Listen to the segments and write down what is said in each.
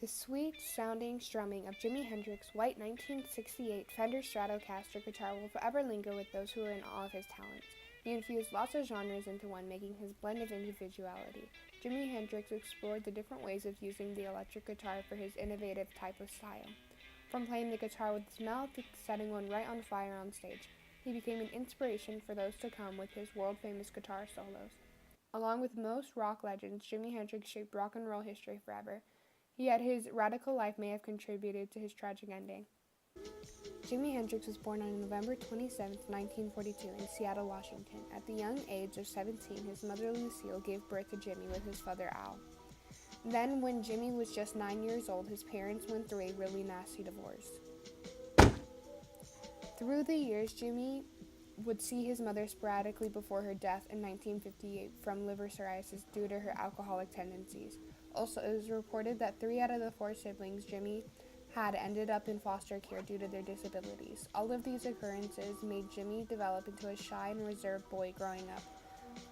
The sweet-sounding strumming of Jimi Hendrix's white 1968 Fender Stratocaster guitar will forever linger with those who are in awe of his talents. He infused lots of genres into one, making his blend of individuality. Jimi Hendrix explored the different ways of using the electric guitar for his innovative type of style. From playing the guitar with his mouth to setting one right on fire on stage, he became an inspiration for those to come with his world-famous guitar solos. Along with most rock legends, Jimi Hendrix shaped rock and roll history forever. Yet his radical life may have contributed to his tragic ending. Jimi Hendrix was born on November 27, 1942, in Seattle, Washington. At the young age of 17, his mother Lucille gave birth to Jimi with his father Al. Then, when Jimi was just 9 years old, his parents went through a really nasty divorce. Through the years, Jimi would see his mother sporadically before her death in 1958 from liver cirrhosis due to her alcoholic tendencies. Also, it was reported that 3 out of the 4 siblings Jimi had ended up in foster care due to their disabilities. All of these occurrences made Jimi develop into a shy and reserved boy growing up.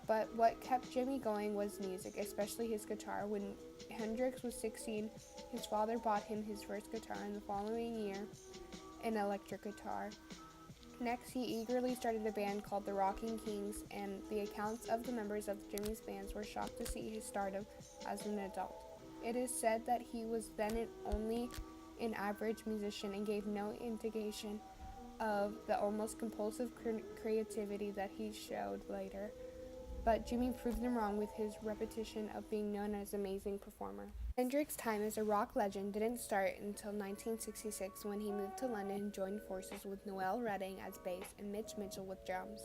But what kept Jimi going was music, especially his guitar. When Hendrix was 16, his father bought him his first guitar, and the following year, an electric guitar. Next, he eagerly started a band called the Rocking Kings, and the accounts of the members of Jimi's bands were shocked to see his stardom as an adult. It is said that he was then only an average musician and gave no indication of the almost compulsive creativity that he showed later. But Jimi proved them wrong with his repetition of being known as an amazing performer. Hendrix's time as a rock legend didn't start until 1966 when he moved to London and joined forces with Noel Redding as bass and Mitch Mitchell with drums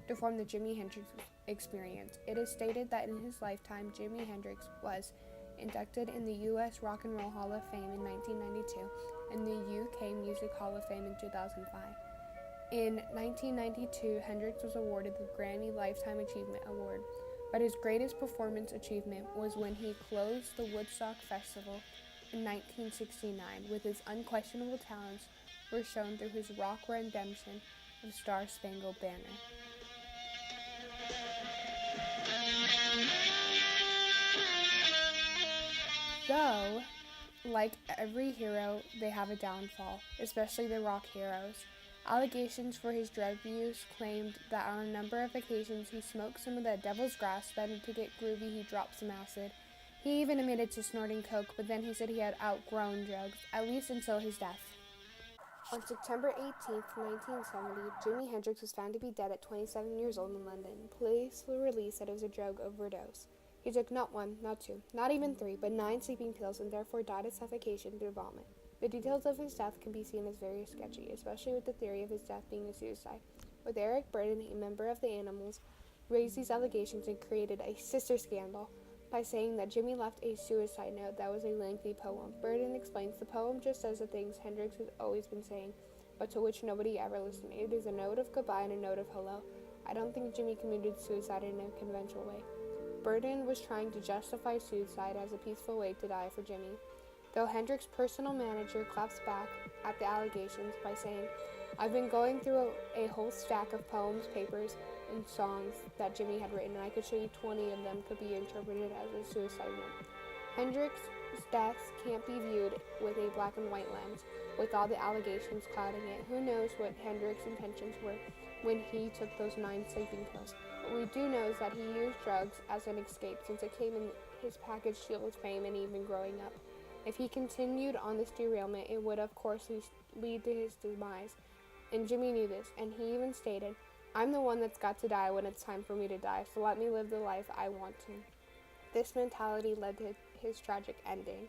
to form the Jimi Hendrix Experience. It is stated that in his lifetime, Jimi Hendrix was inducted in the U.S. Rock and Roll Hall of Fame in 1992 and the U.K. Music Hall of Fame in 2005. In 1992, Hendrix was awarded the Grammy Lifetime Achievement Award, but his greatest performance achievement was when he closed the Woodstock Festival in 1969, with his unquestionable talents were shown through his rock rendition of Star Spangled Banner. Though, like every hero, they have a downfall, especially the rock heroes. Allegations for his drug use claimed that on a number of occasions he smoked some of the devil's grass, then to get groovy he dropped some acid. He even admitted to snorting coke, but then he said he had outgrown drugs, at least until his death. On September 18, 1970, Jimi Hendrix was found to be dead at 27 years old in London. Police were released that it was a drug overdose. He took not 1, not 2, not even 3, but 9 sleeping pills and therefore died of suffocation through vomit. The details of his death can be seen as very sketchy, especially with the theory of his death being a suicide. With Eric Burden, a member of the Animals, raised these allegations and created a sister scandal by saying that Jimi left a suicide note that was a lengthy poem. Burden explains the poem just says the things Hendrix has always been saying, but to which nobody ever listened. It is a note of goodbye and a note of hello. I don't think Jimi committed suicide in a conventional way. Burden was trying to justify suicide as a peaceful way to die for Jimi, though Hendrix's personal manager claps back at the allegations by saying, I've been going through a whole stack of poems, papers, and songs that Jimi had written, and I could show you 20 of them could be interpreted as a suicide note. Hendrix's death can't be viewed with a black and white lens, with all the allegations clouding it. Who knows what Hendrix's intentions were when he took those 9 sleeping pills. What we do know is that he used drugs as an escape, since it came in his package deal with fame and even growing up. If he continued on this derailment, it would of course lead to his demise, and Jimi knew this, and he even stated, I'm the one that's got to die when it's time for me to die, so let me live the life I want to. This mentality led to his tragic ending.